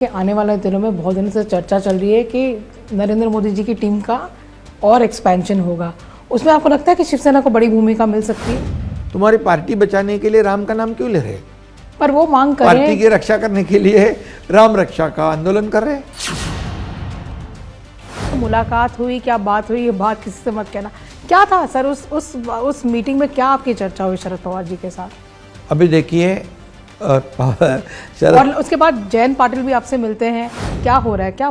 कि आने वाले दिनों में बहुत दिनों से चर्चा चल रही है कि नरेंद्र मोदी जी की टीम का और एक्सपेंशन होगा। उसमें आपको लगता है कि शिवसेना को बड़ी भूमिका मिल सकती है? तुम्हारी पार्टी बचाने के लिए राम का नाम क्यों ले रहे? पर वो मांग कर रहे पार्टी की रक्षा करने के लिए राम रक्षा का आंदोलन कर रहे। मुलाकात हुई, क्या बात हुई, ये बात किसी से मत कहना। क्या था सर उस मीटिंग में, क्या आपकी चर्चा हुई शरद पवार जी के साथ? अभी देखिए और उसके बाद जयंत पाटिल भी आपसे मिलते हैं। क्या हो रहा है? क्या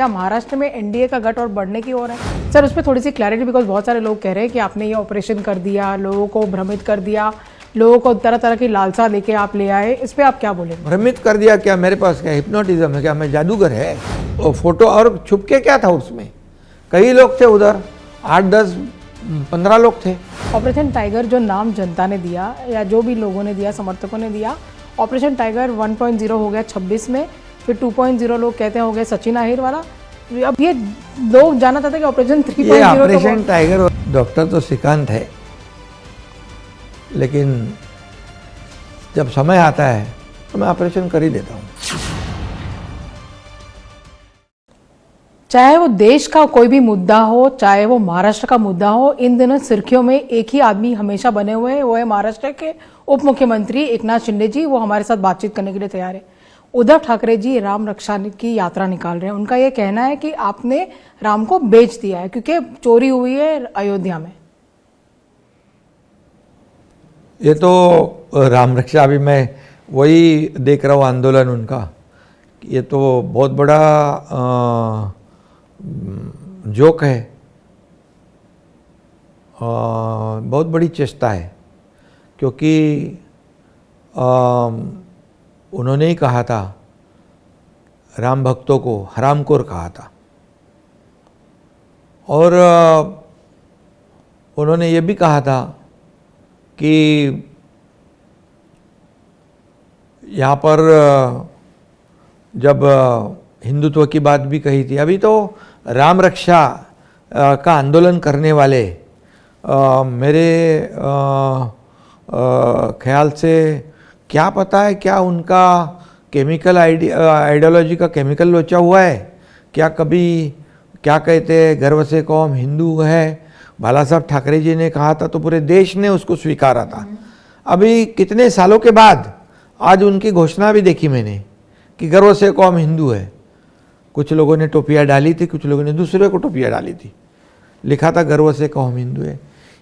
महाराष्ट्र में एनडीए का गठ और बढ़ने की ओर है? सर उस पर थोड़ी सी क्लैरिटी, बिकॉज बहुत सारे लोग कह रहे हैं कि आपने ये ऑपरेशन कर दिया, लोगों को भ्रमित कर दिया, लोगों को तरह तरह की लालसा लेके आप ले आए। इस पर आप क्या बोलेंगे? भ्रमित कर दिया क्या? मेरे पास क्या हिप्नोटिज्म है क्या? मैं जादूगर है? वो फोटो और छुप के क्या था उसमें? कई लोग थे उधर, 8, 10, 15 लोग थे। ऑपरेशन टाइगर जो नाम जनता ने दिया या जो भी लोगों ने दिया, समर्थकों ने दिया, ऑपरेशन टाइगर 1.0 हो गया 26 में, फिर 2.0 लोग कहते हैं हो गए सचिन आहिर वाला। अब ये लोग जाना चाहते हैं कि ऑपरेशन 3.0 ये ऑपरेशन टाइगर डॉक्टर तो श्रीकांत है, लेकिन जब समय आता है तो मैं ऑपरेशन कर ही देता हूँ। चाहे वो देश का कोई भी मुद्दा हो, चाहे वो महाराष्ट्र का मुद्दा हो, इन दिनों सुर्खियों में एक ही आदमी हमेशा बने हुए हैं, वो है महाराष्ट्र के उप मुख्यमंत्री एकनाथ शिंदे जी। वो हमारे साथ बातचीत करने के लिए तैयार है। उद्धव ठाकरे जी राम रक्षा की यात्रा निकाल रहे हैं। उनका ये कहना है कि आपने राम को बेच दिया है क्योंकि चोरी हुई है अयोध्या में। ये तो राम रक्षा, अभी मैं वही देख रहा हूँ आंदोलन उनका। ये तो बहुत बड़ा जोक है, बहुत बड़ी चेष्टा है, क्योंकि उन्होंने ही कहा था, राम भक्तों को हरामखोर कहा था, और उन्होंने ये भी कहा था कि यहाँ पर जब हिंदुत्व की बात भी कही थी। अभी तो राम रक्षा का आंदोलन करने वाले मेरे ख्याल से, क्या पता है क्या उनका केमिकल आइडियोलॉजी का केमिकल लोचा हुआ है क्या? कभी क्या कहते हैं, गर्व से कौम हिंदू है, बाला साहब ठाकरे जी ने कहा था तो पूरे देश ने उसको स्वीकारा था। अभी कितने सालों के बाद आज उनकी घोषणा भी देखी मैंने कि गर्व से कौम हिंदू है। कुछ लोगों ने टोपियाँ डाली थी, कुछ लोगों ने दूसरे को टोपियाँ डाली थी, लिखा था गर्व से कौम हिंदू है।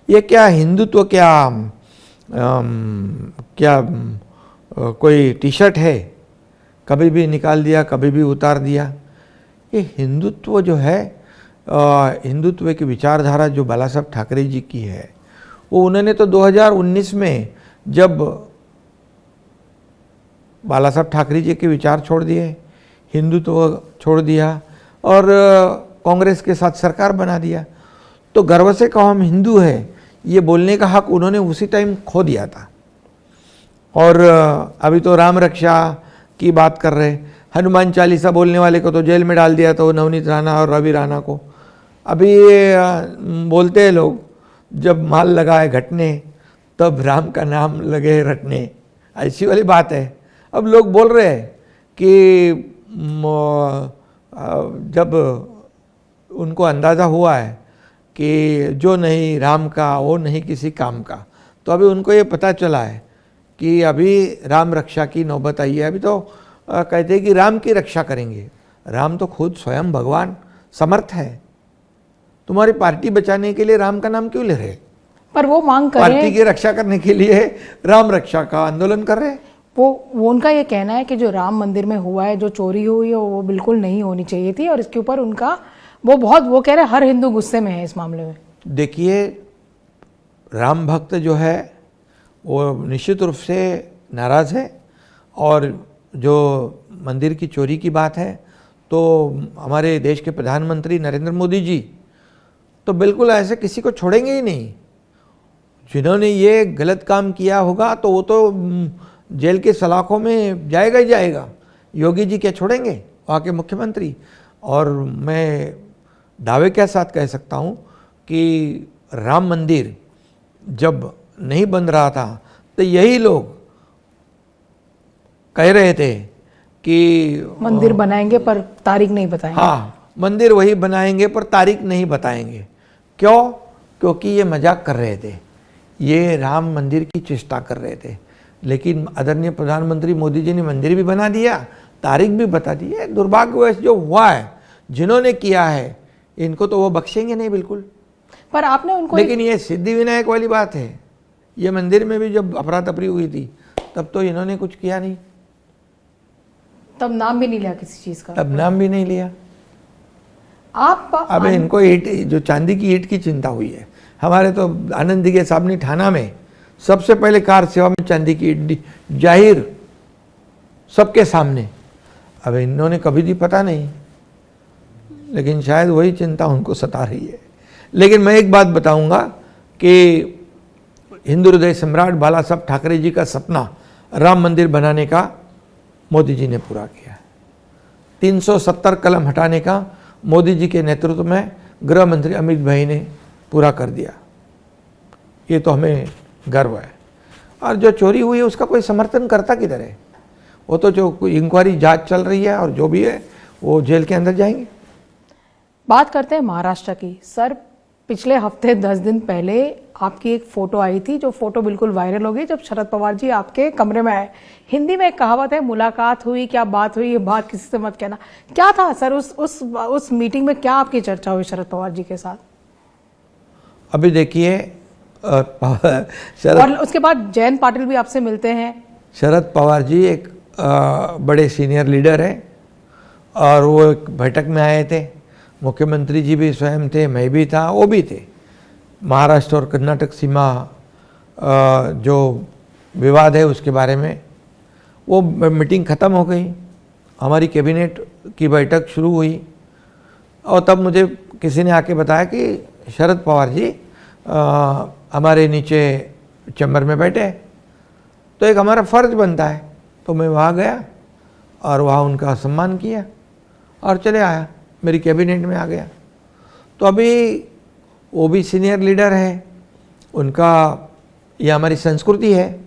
ये क्या हिंदुत्व, क्या कोई टी शर्ट है? कभी भी निकाल दिया, कभी भी उतार दिया। ये हिंदुत्व जो है, हिंदुत्व की विचारधारा जो बाला साहब ठाकरे जी की है, वो उन्होंने तो 2019 में जब बाला साहब ठाकरे जी के विचार छोड़ दिए, हिंदुत्व छोड़ दिया और कांग्रेस के साथ सरकार बना दिया, तो गर्व से कहो हम हिंदू है ये बोलने का हक उन्होंने उसी टाइम खो दिया था। और अभी तो राम रक्षा की बात कर रहे। हनुमान चालीसा बोलने वाले को तो जेल में डाल दिया था, नवनीत राणा और रवि राणा को। अभी बोलते हैं लोग, जब माल लगाए घटने तब राम का नाम लगे रटने, ऐसी वाली बात है। अब लोग बोल रहे हैं कि जब उनको अंदाज़ा हुआ है कि जो नहीं राम का वो नहीं किसी काम का, तो अभी उनको ये पता चला है कि अभी राम रक्षा की नौबत आई है। अभी तो कहते हैं कि राम की रक्षा करेंगे। राम तो खुद स्वयं भगवान समर्थ है। तुम्हारी पार्टी बचाने के लिए राम का नाम क्यों ले रहे? पर वो मांग कर रहे हैं, पार्टी की रक्षा करने के लिए राम रक्षा का आंदोलन कर रहे हैं। वो उनका ये कहना है कि जो राम मंदिर में हुआ है, जो चोरी हुई है, वो बिल्कुल नहीं होनी चाहिए थी, और इसके ऊपर उनका वो कह रहे हैं हर हिंदू गुस्से में है इस मामले में। देखिए, राम भक्त जो है वो निश्चित रूप से नाराज़ है, और जो मंदिर की चोरी की बात है तो हमारे देश के प्रधानमंत्री नरेंद्र मोदी जी तो बिल्कुल ऐसे किसी को छोड़ेंगे ही नहीं। जिन्होंने ये गलत काम किया होगा तो वो तो जेल के सलाखों में जाएगा ही जाएगा। योगी जी क्या छोड़ेंगे, वहाँ के मुख्यमंत्री? और मैं दावे के साथ कह सकता हूँ कि राम मंदिर जब नहीं बन रहा था तो यही लोग कह रहे थे कि मंदिर बनाएंगे पर तारीख नहीं बताएंगे। हाँ, मंदिर वही बनाएंगे पर तारीख नहीं बताएंगे। क्यों? क्योंकि ये मजाक कर रहे थे, ये राम मंदिर की चेष्टा कर रहे थे। लेकिन आदरणीय प्रधानमंत्री मोदी जी ने मंदिर भी बना दिया, तारीख भी बता दी है। दुर्भाग्यवश जो हुआ है, जिन्होंने किया है, इनको तो वो बख्शेंगे नहीं बिल्कुल। पर आपने उनको लेकिन ये सिद्धि विनायक वाली बात है, ये मंदिर में भी जब अफरा तफरी हुई थी तब तो इन्होंने कुछ किया नहीं, तब नाम भी नहीं लिया किसी चीज का। तब नाम भी नहीं लिया। आप अब इनको ईट, जो चांदी की ईट की चिंता हुई है। हमारे तो आनंद दिघे साहब ने थाना में सबसे पहले कार सेवा में चांदी की ईट जाहिर सबके सामने। अब इन्होंने कभी दी पता नहीं, लेकिन शायद वही चिंता उनको सता रही है। लेकिन मैं एक बात बताऊंगा कि हिंदू हृदय सम्राट बाला साहब ठाकरे जी का सपना राम मंदिर बनाने का मोदी जी ने पूरा किया। 370 कलम हटाने का मोदी जी के नेतृत्व में गृह मंत्री अमित भाई ने पूरा कर दिया। ये तो हमें गर्व है। और जो चोरी हुई है उसका कोई समर्थन करता किधर है? वो तो जो इंक्वायरी जांच चल रही है और जो भी है वो जेल के अंदर जाएंगे। बात करते हैं महाराष्ट्र की। सर, पिछले हफ्ते 10 दिन पहले आपकी एक फोटो आई थी, जो फोटो बिल्कुल वायरल हो गई, जब शरद पवार जी आपके कमरे में आए। हिंदी में एक कहावत है, मुलाकात हुई क्या बात हुई, ये बात किसी से मत कहना। क्या था सर उस मीटिंग में, क्या आपकी चर्चा हुई शरद पवार जी के साथ? अभी देखिए, और उसके बाद जयंत पाटिल भी आपसे मिलते हैं। शरद पवार जी एक बड़े सीनियर लीडर हैं और वो एक बैठक में आए थे। मुख्यमंत्री जी भी स्वयं थे, मैं भी था, वो भी थे। महाराष्ट्र और कर्नाटक सीमा जो विवाद है उसके बारे में वो मीटिंग ख़त्म हो गई। हमारी कैबिनेट की बैठक शुरू हुई और तब मुझे किसी ने आके बताया कि शरद पवार जी हमारे नीचे चैम्बर में बैठे, तो एक हमारा फ़र्ज बनता है। तो मैं वहाँ गया और वहाँ उनका सम्मान किया और चले आया, मेरी कैबिनेट में आ गया। तो अभी वो भी सीनियर लीडर है, उनका, ये हमारी संस्कृति है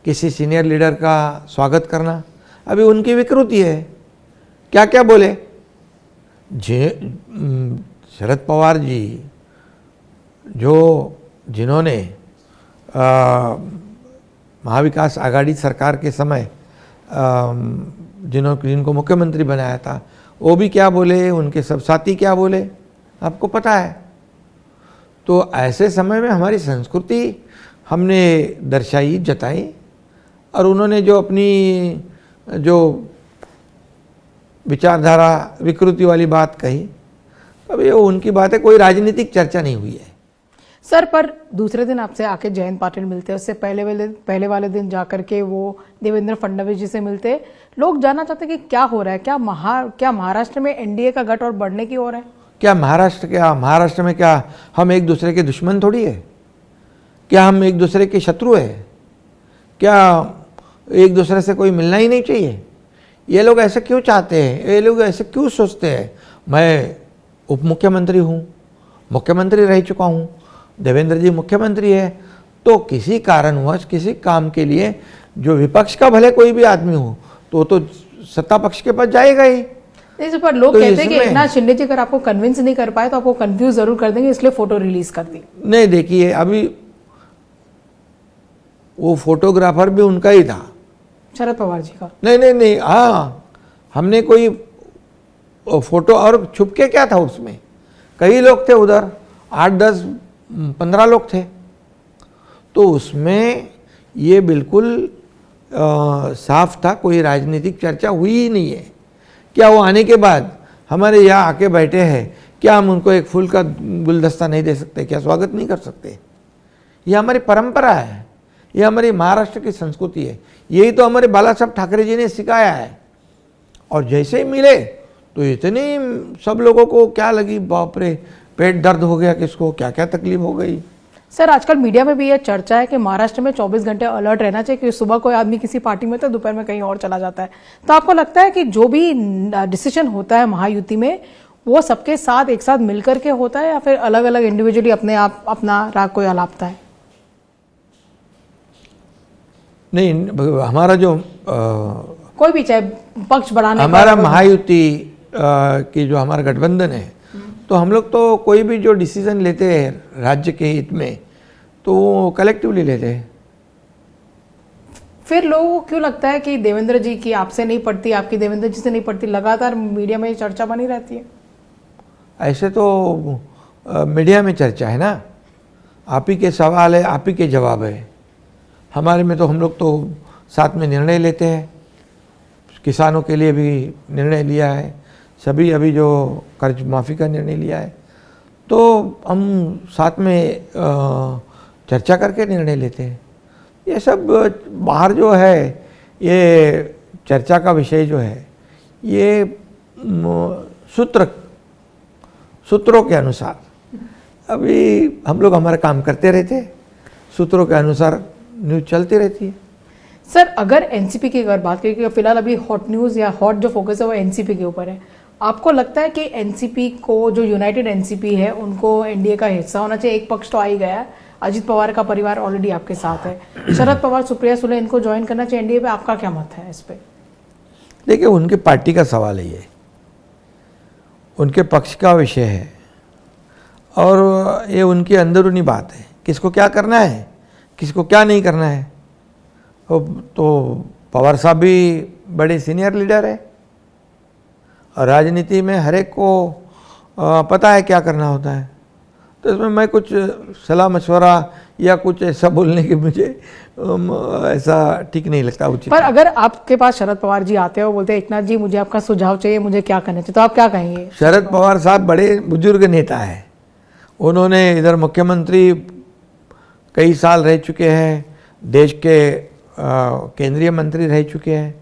किसी सीनियर लीडर का स्वागत करना। अभी उनकी विकृति है, क्या क्या बोले। शरद पवार जी जिन्होंने महाविकास आघाड़ी सरकार के समय जिनको मुख्यमंत्री बनाया था, वो भी क्या बोले, उनके सब साथी क्या बोले, आपको पता है। तो ऐसे समय में हमारी संस्कृति हमने दर्शाई, जताई, और उन्होंने जो अपनी जो विचारधारा विकृति वाली बात कही, अब ये उनकी बात है, कोई राजनीतिक चर्चा नहीं हुई है। सर, पर दूसरे दिन आपसे आके जयंत पाटिल मिलते, उससे पहले वाले दिन जाकर के वो देवेंद्र फडणवीस जी से मिलते। लोग जानना चाहते कि क्या हो रहा है, क्या महाराष्ट्र में एनडीए का गठ और बढ़ने की ओर है? क्या महाराष्ट्र में क्या हम एक दूसरे के दुश्मन थोड़ी है? क्या हम एक दूसरे के शत्रु है? क्या एक दूसरे से कोई मिलना ही नहीं चाहिए? ये लोग ऐसे क्यों चाहते हैं? ये लोग ऐसे क्यों सोचते हैं? मैं उप मुख्यमंत्री हूँ, मुख्यमंत्री रह चुका हूँ, देवेंद्र जी मुख्यमंत्री है, तो किसी कारणवश किसी काम के लिए जो विपक्ष का भले कोई भी आदमी हो तो सत्ता पक्ष के पास जाएगा ही। नहीं, पर लोग कहते हैं कि एकनाथ शिंदे जी अगर आपको कन्विंस नहीं कर पाए तो आपको कंफ्यूज जरूर कर देंगे, इसलिए फोटो रिलीज कर दी। नहीं, देखिए, अभी वो फोटोग्राफर भी उनका ही था, शरद पवार जी का। नहीं, हाँ, हमने कोई फोटो, और छुपके क्या था उसमें, कई लोग थे उधर, 8, 10, 15 लोग थे। तो उसमें ये बिल्कुल साफ था, कोई राजनीतिक चर्चा हुई ही नहीं है। क्या वो आने के बाद हमारे यहाँ आके बैठे हैं, क्या हम उनको एक फूल का गुलदस्ता नहीं दे सकते? क्या स्वागत नहीं कर सकते? ये हमारी परंपरा है, ये हमारी महाराष्ट्र की संस्कृति है, यही तो हमारे बाला साहब ठाकरे जी ने सिखाया है। और जैसे ही मिले तो इतनी सब लोगों को क्या लगी, बाप रे, पेट दर्द हो गया, किसको क्या क्या तकलीफ हो गई। सर, आजकल मीडिया में भी ये चर्चा है कि महाराष्ट्र में 24 घंटे अलर्ट रहना चाहिए, कि सुबह कोई आदमी किसी पार्टी में तो दोपहर में कहीं और चला जाता है। तो आपको लगता है कि जो भी डिसीजन होता है महायुति में, वो सबके साथ एक साथ मिलकर के होता है, या फिर अलग अलग इंडिविजुअली अपने आप अपना राग कोई अलापता है? नहीं, हमारा जो कोई भी चाहे पक्ष बढ़ाने का हमारा महायुति की जो हमारा गठबंधन है, तो हम लोग तो कोई भी जो डिसीजन लेते हैं राज्य के हित में, तो वो कलेक्टिवली लेते हैं। फिर लोगों को क्यों लगता है कि देवेंद्र जी की आपसे नहीं पड़ती, आपकी देवेंद्र जी से नहीं पड़ती? लगातार मीडिया में ये चर्चा बनी रहती है। ऐसे तो मीडिया में चर्चा है ना, आप ही के सवाल है, आप ही के जवाब है। हमारे में तो हम लोग तो साथ में निर्णय लेते हैं। किसानों के लिए भी निर्णय लिया है, सभी अभी जो कर्ज माफ़ी का निर्णय लिया है, तो हम साथ में चर्चा करके निर्णय लेते हैं। ये सब बाहर जो है, ये चर्चा का विषय जो है, ये सूत्रों के अनुसार अभी हम लोग हमारा काम करते रहते हैं, सूत्रों के अनुसार न्यूज़ चलती रहती है। सर, अगर एनसीपी की अगर बात करें, फिलहाल अभी हॉट न्यूज़ या हॉट जो फोकस है वो एनसीपी के ऊपर है, आपको लगता है कि एनसीपी को, जो यूनाइटेड एनसीपी है, उनको एनडीए का हिस्सा होना चाहिए? एक पक्ष तो आ ही गया है, अजित पवार का परिवार ऑलरेडी आपके साथ है, शरद पवार, सुप्रिया सुले, इनको ज्वाइन करना चाहिए एनडीए पे, आपका क्या मत है इस पे? देखिए, उनकी पार्टी का सवाल है, ये उनके पक्ष का विषय है और ये उनकी अंदरूनी बात है, किसको क्या करना है, किसको क्या नहीं करना है। तो पवार साहब भी बड़े सीनियर लीडर है और राजनीति में हर एक को पता है क्या करना होता है, तो इसमें मैं कुछ सलाह मशवरा या कुछ ऐसा बोलने की मुझे ऐसा ठीक नहीं लगता, उचित। पर अगर आपके पास शरद पवार जी आते हैं, वो बोलते हैं एकनाथ जी मुझे आपका सुझाव चाहिए, मुझे क्या करना चाहिए, तो आप क्या कहेंगे? शरद पवार साहब बड़े बुजुर्ग नेता है, उन्होंने इधर मुख्यमंत्री कई साल रह चुके हैं, देश के केंद्रीय मंत्री रह चुके हैं,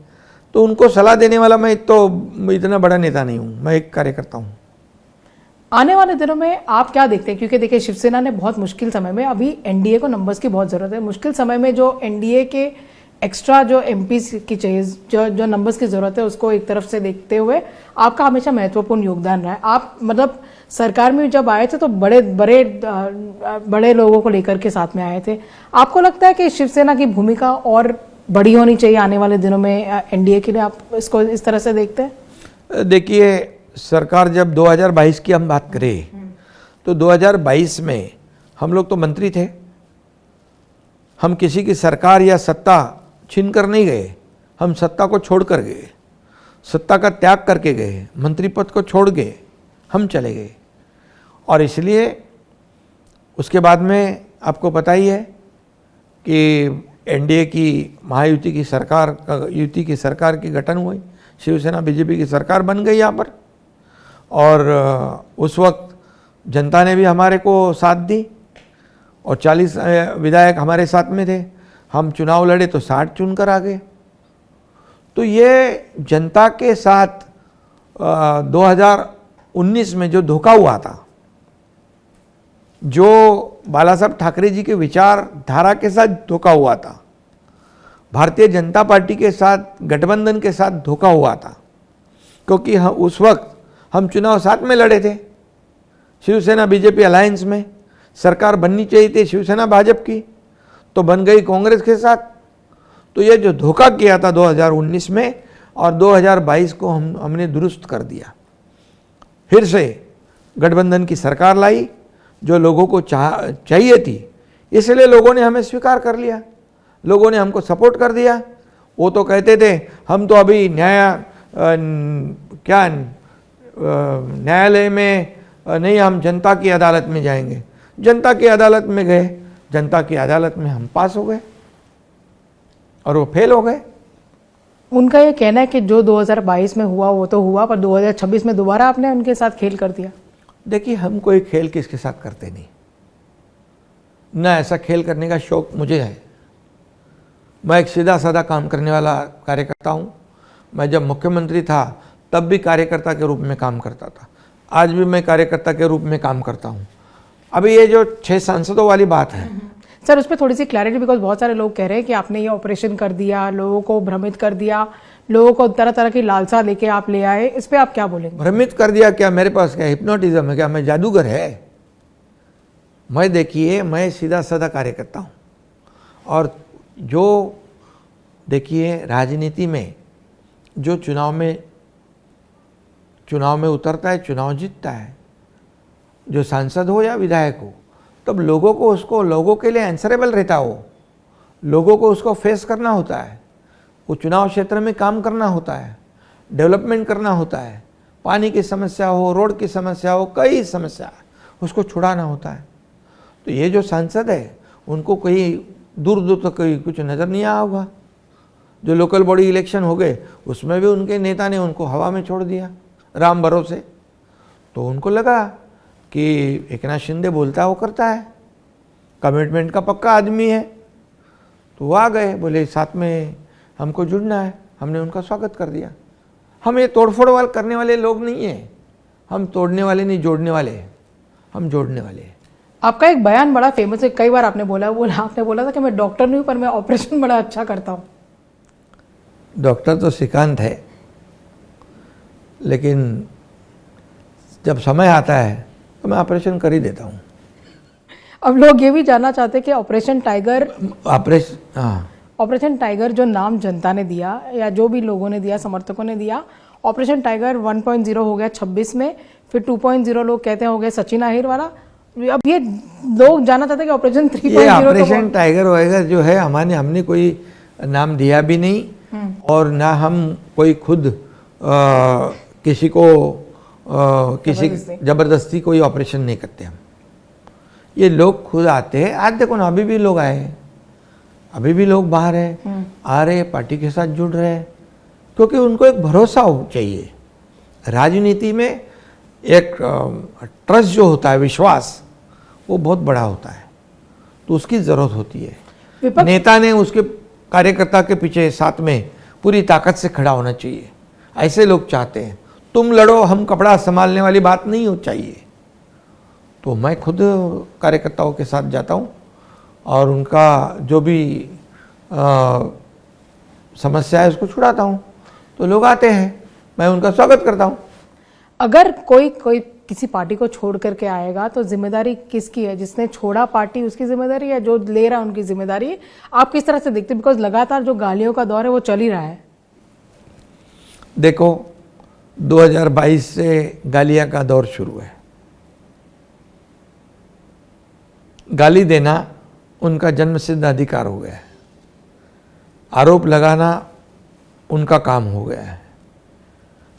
तो उनको सलाह देने वाला मैं तो इतना बड़ा नेता नहीं हूँ, मैं एक कार्यकर्ता हूँ। आने वाले दिनों में आप क्या देखते हैं? क्योंकि देखिए, शिवसेना ने बहुत मुश्किल समय में, अभी एनडीए को नंबर्स की बहुत ज़रूरत है, मुश्किल समय में जो एनडीए के एक्स्ट्रा जो एमपी की चाहिए, जो नंबर्स की ज़रूरत है, उसको एक तरफ से देखते हुए आपका हमेशा महत्वपूर्ण योगदान रहा है। आप मतलब सरकार में जब आए थे तो बड़े लोगों को लेकर के साथ में आए थे। आपको लगता है कि शिवसेना की भूमिका और बड़ी होनी चाहिए आने वाले दिनों में एनडीए के लिए? आप इसको इस तरह से देखते हैं? देखिए, सरकार जब 2022 की हम बात करें तो 2022 में हम लोग तो मंत्री थे, हम किसी की सरकार या सत्ता छीन कर नहीं गए, हम सत्ता को छोड़ कर गए, सत्ता का त्याग करके गए, मंत्री पद को छोड़ गए, हम चले गए। और इसलिए उसके बाद में आपको पता ही है कि एनडीए की महायुति की सरकार की गठन हुई, शिवसेना बीजेपी की सरकार बन गई यहाँ पर, और उस वक्त जनता ने भी हमारे को साथ दी और 40 विधायक हमारे साथ में थे, हम चुनाव लड़े तो 60 चुनकर आ गए। तो ये जनता के साथ 2019 में जो धोखा हुआ था, जो बाला साहब ठाकरे जी के विचारधारा के साथ धोखा हुआ था, भारतीय जनता पार्टी के साथ गठबंधन के साथ धोखा हुआ था, क्योंकि उस वक्त हम चुनाव साथ में लड़े थे, शिवसेना बीजेपी अलायंस में सरकार बननी चाहिए थी शिवसेना भाजपा की, तो बन गई कांग्रेस के साथ। तो ये जो धोखा किया था 2019 में और 2022 को हमने दुरुस्त कर दिया, फिर से गठबंधन की सरकार लाई जो लोगों को चाहिए थी, इसलिए लोगों ने हमें स्वीकार कर लिया, लोगों ने हमको सपोर्ट कर दिया। वो तो कहते थे हम तो अभी न्यायालय में नहीं, हम जनता की अदालत में जाएंगे। जनता की अदालत में गए, जनता की अदालत में हम पास हो गए और वो फेल हो गए। उनका ये कहना है कि जो 2022 में हुआ वो तो हुआ, पर 2026 में दोबारा आपने उनके साथ खेल कर दिया। देखिए, हम कोई खेल किसके साथ करते नहीं, ना ऐसा खेल करने का शौक मुझे है। मैं एक सीधा साधा काम करने वाला कार्यकर्ता हूँ। मैं जब मुख्यमंत्री था तब भी कार्यकर्ता के रूप में काम करता था, आज भी मैं कार्यकर्ता के रूप में काम करता हूँ। अभी ये जो 6 सांसदों वाली बात है सर, उस पर थोड़ी सी क्लैरिटी, बिकॉज बहुत सारे लोग कह रहे हैं कि आपने ये ऑपरेशन कर दिया, लोगों को भ्रमित कर दिया, लोगों को तरह तरह की लालसा लेके आप ले आए, इस पे आप क्या बोलेंगे? भ्रमित कर दिया क्या? मेरे पास क्या हिप्नोटिज्म है क्या? मैं जादूगर है? मैं देखिए, मैं सीधा साधा कार्यकर्ता हूँ। और जो देखिए, राजनीति में जो चुनाव में उतरता है, चुनाव जीतता है, जो सांसद हो या विधायक हो, तब लोगों के लिए आंसरेबल रहता हो, लोगों को उसको फेस करना होता है, वो चुनाव क्षेत्र में काम करना होता है, डेवलपमेंट करना होता है, पानी की समस्या हो, रोड की समस्या हो, कई समस्या उसको छुड़ाना होता है। तो ये जो सांसद है उनको कहीं दूर दूर तक कहीं कुछ नज़र नहीं आया होगा। जो लोकल बॉडी इलेक्शन हो गए उसमें भी उनके नेता ने उनको हवा में छोड़ दिया राम भरोसे। तो उनको लगा कि एकनाथ शिंदे बोलता वो करता है, कमिटमेंट का पक्का आदमी है, तो वो आ गए, बोले साथ में हमको जुड़ना है। हमने उनका स्वागत कर दिया। हम ये तोड़फोड़ वाले करने वाले लोग नहीं हैं, हम तोड़ने वाले नहीं, जोड़ने वाले हैं, हम जोड़ने वाले हैं। आपका एक बयान बड़ा फेमस है, कई बार आपने बोला था कि मैं डॉक्टर नहीं हूँ पर मैं ऑपरेशन बड़ा अच्छा करता हूँ। डॉक्टर तो श्रीकांत है, लेकिन जब समय आता है तो मैं ऑपरेशन कर ही देता हूँ। अब लोग ये भी जानना चाहते हैं कि ऑपरेशन टाइगर जो नाम जनता ने दिया या जो भी लोगों ने दिया, समर्थकों ने दिया, ऑपरेशन टाइगर 1.0 हो गया 26 में, फिर 2.0 लोग कहते हैं हो गए सचिन आहिर वाला। अब ये लोग जानना चाहते हैं कि ऑपरेशन 3.0 ये ऑपरेशन टाइगर होएगा जो है, हमने कोई नाम दिया भी नहीं और ना हम कोई खुद किसी को जबरदस्ती कोई ऑपरेशन नहीं करते। हम ये लोग खुद आते हैं। आज देखो ना, अभी भी लोग आए, अभी भी लोग बाहर हैं, आ रहे, पार्टी के साथ जुड़ रहे हैं, क्योंकि उनको एक भरोसा हो चाहिए। राजनीति में एक ट्रस्ट जो होता है, विश्वास, वो बहुत बड़ा होता है, तो उसकी ज़रूरत होती है। नेता ने उसके कार्यकर्ता के पीछे साथ में पूरी ताकत से खड़ा होना चाहिए। ऐसे लोग चाहते हैं, तुम लड़ो हम कपड़ा संभालने वाली बात नहीं हो चाहिए। तो मैं खुद कार्यकर्ताओं के साथ जाता हूँ और उनका जो भी समस्या है उसको छुड़ाता हूँ। तो लोग आते हैं, मैं उनका स्वागत करता हूँ। अगर कोई किसी पार्टी को छोड़ करके आएगा तो जिम्मेदारी किसकी है? जिसने छोड़ा पार्टी उसकी जिम्मेदारी है, जो ले रहा है उनकी जिम्मेदारी है? आप किस तरह से देखते हैं? बिकॉज लगातार जो गालियों का दौर है वो चल ही रहा है। देखो, 2022 से गालियां का दौर शुरू है। गाली देना उनका जन्मसिद्ध अधिकार हो गया है, आरोप लगाना उनका काम हो गया है।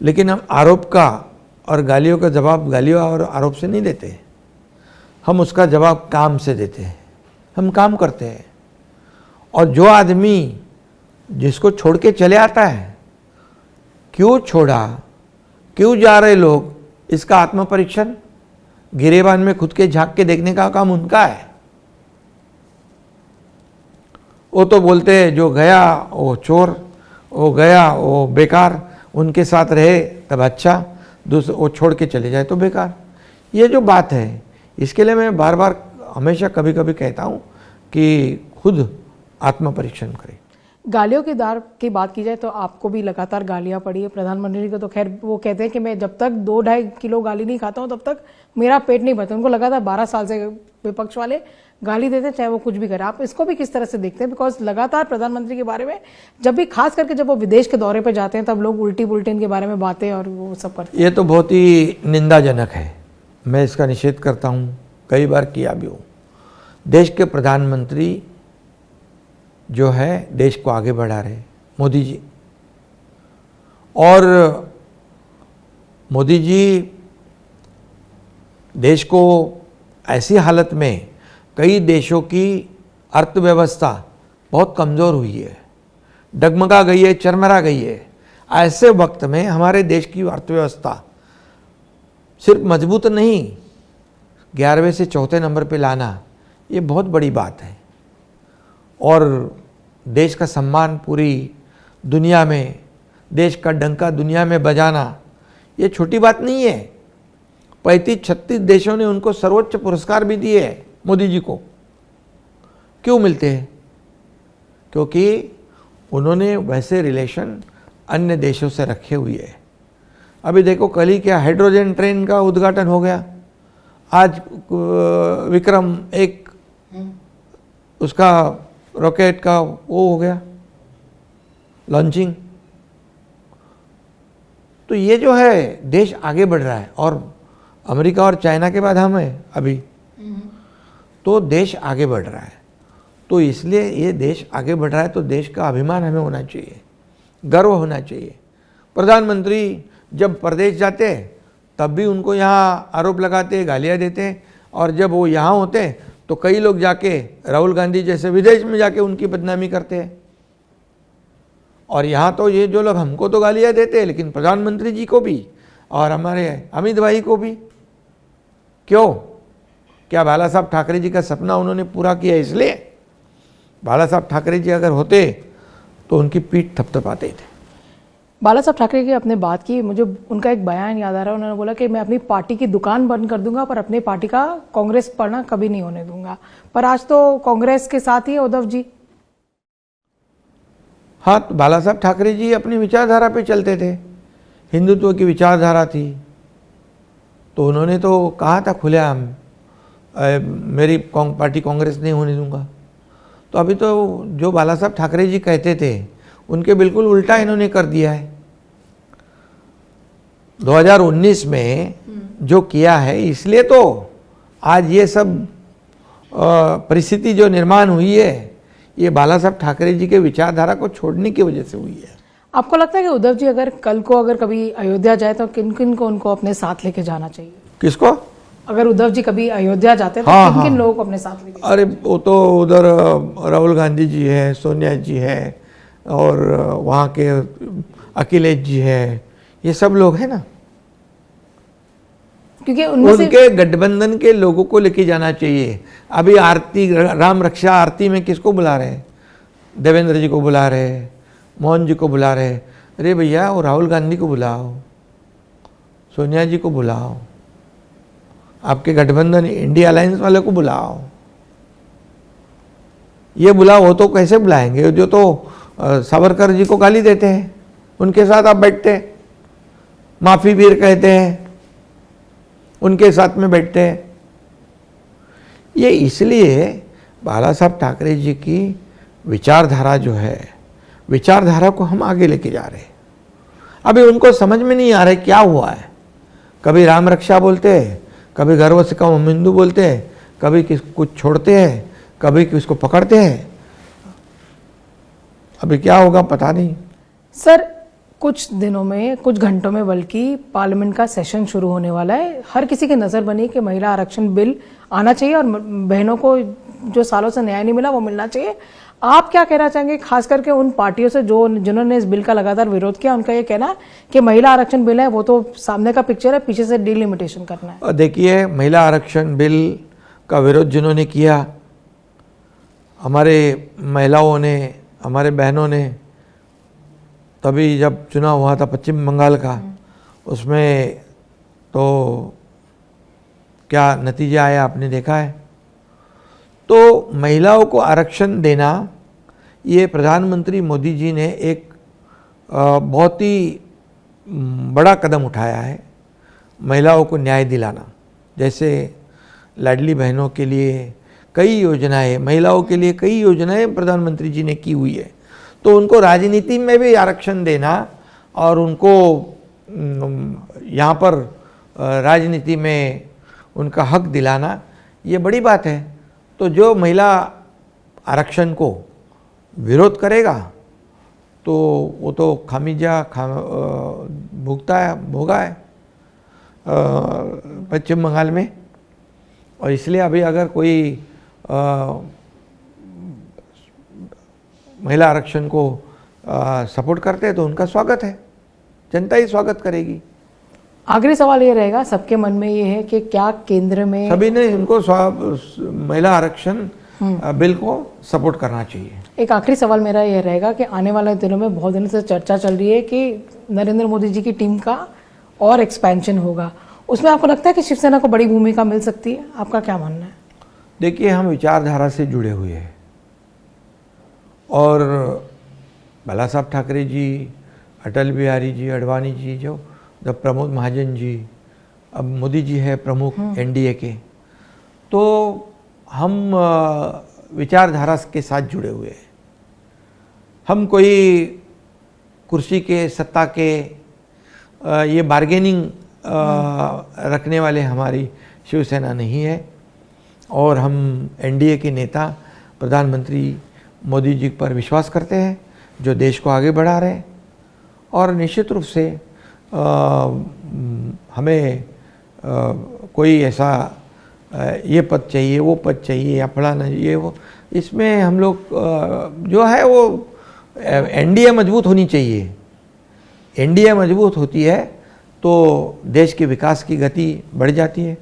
लेकिन हम आरोप का और गालियों का जवाब गालियों और आरोप से नहीं देते, हम उसका जवाब काम से देते हैं। हम काम करते हैं। और जो आदमी जिसको छोड़ के चले आता है, क्यों छोड़ा, क्यों जा रहे लोग, इसका आत्मपरीक्षण गिरेबान में खुद के झांक के देखने का काम उनका है। वो तो बोलते हैं जो गया वो चोर, वो गया वो बेकार, उनके साथ रहे तब अच्छा, दूसरे वो छोड़ के चले जाए तो बेकार। ये जो बात है, इसके लिए मैं बार बार हमेशा कभी कभी कहता हूँ कि खुद आत्मपरीक्षण करें। गालियों की बात की जाए तो आपको भी लगातार गालियां पड़ी है। प्रधानमंत्री को तो खैर वो कहते हैं कि मैं जब तक 2-2.5 किलो गाली नहीं खाता हूं तब तक मेरा पेट नहीं भरता। उनको लगातार 12 साल से विपक्ष वाले गाली देते, चाहे वो कुछ भी करे। आप इसको भी किस तरह से देखते हैं? बिकॉज लगातार प्रधानमंत्री के बारे में जब भी, खास करके जब वो विदेश के दौरे पर जाते हैं, तब लोग उल्टी पुल्टी इनके बारे में बातें और वो सब करते हैं। ये तो बहुत ही निंदाजनक है, मैं इसका निषेध करता हूँ, कई बार किया भी हूँ। देश के प्रधानमंत्री जो है देश को आगे बढ़ा रहे, मोदी जी, और मोदी जी देश को ऐसी हालत में, कई देशों की अर्थव्यवस्था बहुत कमज़ोर हुई है, डगमगा गई है, चरमरा गई है। ऐसे वक्त में हमारे देश की अर्थव्यवस्था सिर्फ मजबूत नहीं, 11वें से 4थे नंबर पे लाना, ये बहुत बड़ी बात है। और देश का सम्मान पूरी दुनिया में, देश का डंका दुनिया में बजाना, ये छोटी बात नहीं है। 35-36 देशों ने उनको सर्वोच्च पुरस्कार भी दिए हैं मोदी जी को। क्यों मिलते हैं? क्योंकि उन्होंने वैसे रिलेशन अन्य देशों से रखे हुए हैं। अभी देखो, कल ही क्या हाइड्रोजन ट्रेन का उद्घाटन हो गया, आज विक्रम 1 उसका रॉकेट का वो हो गया लॉन्चिंग। तो ये जो है देश आगे बढ़ रहा है, और अमेरिका और चाइना के बाद हम हैं अभी, तो देश आगे बढ़ रहा है। तो इसलिए ये देश आगे बढ़ रहा है तो देश का अभिमान हमें होना चाहिए, गर्व होना चाहिए। प्रधानमंत्री जब प्रदेश जाते तब भी उनको यहाँ आरोप लगाते, गालियाँ देते, और जब वो यहाँ होते तो कई लोग जाके राहुल गांधी जैसे विदेश में जाके उनकी बदनामी करते हैं। और यहाँ तो ये जो लोग हमको तो गालियाँ देते हैं, लेकिन प्रधानमंत्री जी को भी और हमारे अमित भाई को भी। क्यों? क्या बाला साहब ठाकरे जी का सपना उन्होंने पूरा किया इसलिए? बाला साहब ठाकरे जी अगर होते तो उनकी पीठ थपथपाते थे। बाला साहब ठाकरे की आपने बात की, मुझे उनका एक बयान याद आ रहा है। उन्होंने बोला कि मैं अपनी पार्टी की दुकान बंद कर दूंगा पर अपनी पार्टी का कांग्रेस पढ़ना कभी नहीं होने दूंगा। पर आज तो कांग्रेस के साथ ही है उद्धव जी। हाँ, तो बाला साहब ठाकरे जी अपनी विचारधारा पे चलते थे, हिंदुत्व की विचारधारा थी, तो उन्होंने तो कहा था खुलेआम मेरी पार्टी कांग्रेस नहीं होने दूंगा। तो अभी तो जो बाला साहब ठाकरे जी कहते थे उनके बिल्कुल उल्टा इन्होंने कर दिया है। 2019 में जो किया है, इसलिए तो आज ये सब परिस्थिति जो निर्माण हुई है, ये बाला साहब ठाकरे जी के विचारधारा को छोड़ने की वजह से हुई है। आपको लगता है कि उद्धव जी अगर कल को अगर कभी अयोध्या जाए तो किन किन को उनको अपने साथ लेके जाना चाहिए? किसको? अगर उद्धव जी कभी अयोध्या जाते तो हाँ, किन किन हाँ। लोगों को अपने साथ लेके? अरे वो तो उधर राहुल गांधी जी है, सोनिया जी है, और वहाँ के अखिलेश जी है, ये सब लोग हैं ना। क्योंकि उनमें से उनके गठबंधन के लोगों को लेके जाना चाहिए। अभी आरती, राम रक्षा आरती में किसको बुला रहे हैं? देवेंद्र जी को बुला रहे हैं, मोहन जी को बुला रहे हैं। अरे भैया, वो राहुल गांधी को बुलाओ, सोनिया जी को बुलाओ, आपके गठबंधन इंडिया अलायंस वाले को बुलाओ। ये बुलाओ, वो तो कैसे बुलाएंगे? जो तो सावरकर जी को गाली देते हैं, उनके साथ आप बैठते हैं, माफी वीर कहते हैं, उनके साथ में बैठते हैं। ये इसलिए बाला साहब ठाकरे जी की विचारधारा जो है, विचारधारा को हम आगे लेके जा रहे हैं। अभी उनको समझ में नहीं आ रहा है क्या हुआ है। कभी राम रक्षा बोलते हैं, कभी गर्व से कम हम हिंदू बोलते हैं, कभी कुछ छोड़ते हैं, कभी किसको पकड़ते हैं। अभी क्या होगा पता नहीं। सर, कुछ दिनों में, कुछ घंटों में बल्कि पार्लियामेंट का सेशन शुरू होने वाला है। हर किसी की नज़र बनी कि महिला आरक्षण बिल आना चाहिए और बहनों को जो सालों से न्याय नहीं मिला वो मिलना चाहिए। आप क्या कहना चाहेंगे, खास करके उन पार्टियों से जिन्होंने इस बिल का लगातार विरोध किया? उनका ये कहना है कि महिला आरक्षण बिल है वो तो सामने का पिक्चर है, पीछे से डिलिमिटेशन करना है। और देखिए, महिला आरक्षण बिल का विरोध जिन्होंने किया, हमारे महिलाओं ने, हमारे बहनों ने, तभी जब चुनाव हुआ था पश्चिम बंगाल का, उसमें तो क्या नतीजा आया आपने देखा है। तो महिलाओं को आरक्षण देना, ये प्रधानमंत्री मोदी जी ने एक बहुत ही बड़ा कदम उठाया है महिलाओं को न्याय दिलाना। जैसे लाडली बहनों के लिए कई योजनाएं, महिलाओं के लिए कई योजनाएं प्रधानमंत्री जी ने की हुई है। तो उनको राजनीति में भी आरक्षण देना और उनको यहाँ पर राजनीति में उनका हक दिलाना, ये बड़ी बात है। तो जो महिला आरक्षण को विरोध करेगा तो वो तो खामियाजा भोगा है पश्चिम बंगाल में। और इसलिए अभी अगर कोई महिला आरक्षण को सपोर्ट करते हैं तो उनका स्वागत है, जनता ही स्वागत करेगी। आखिरी सवाल ये रहेगा, सबके मन में ये है कि क्या केंद्र में सभी ने उनको महिला आरक्षण बिल को सपोर्ट करना चाहिए। एक आखिरी सवाल मेरा ये रहेगा कि आने वाले दिनों में बहुत दिनों से चर्चा चल रही है कि नरेंद्र मोदी जी की टीम का और एक्सपेंशन होगा, उसमें आपको लगता है कि शिवसेना को बड़ी भूमिका मिल सकती है? आपका क्या मानना है? देखिए, हम विचारधारा से जुड़े हुए हैं और बाला साहब ठाकरे जी, अटल बिहारी जी, अडवाणी जी, जो जब प्रमोद महाजन जी, अब मोदी जी है प्रमुख एनडीए के, तो हम विचारधारा के साथ जुड़े हुए हैं। हम कोई कुर्सी के, सत्ता के ये बार्गेनिंग रखने वाले हमारी शिवसेना नहीं है। और हम एनडीए के नेता प्रधानमंत्री मोदी जी पर विश्वास करते हैं, जो देश को आगे बढ़ा रहे हैं। और निश्चित रूप से हमें कोई ऐसा ये पद चाहिए, वो पद चाहिए या फलाना ये वो, इसमें हम लोग जो है वो एनडीए मजबूत होनी चाहिए। एनडीए मजबूत होती है तो देश के विकास की गति बढ़ जाती है।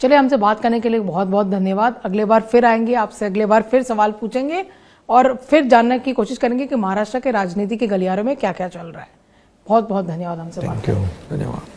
चलिए, हमसे बात करने के लिए बहुत बहुत धन्यवाद। अगले बार फिर आएंगे, आपसे अगले बार फिर सवाल पूछेंगे और फिर जानने की कोशिश करेंगे कि महाराष्ट्र के राजनीति के गलियारों में क्या क्या चल रहा है। बहुत बहुत धन्यवाद हमसे बात करने के लिए। धन्यवाद।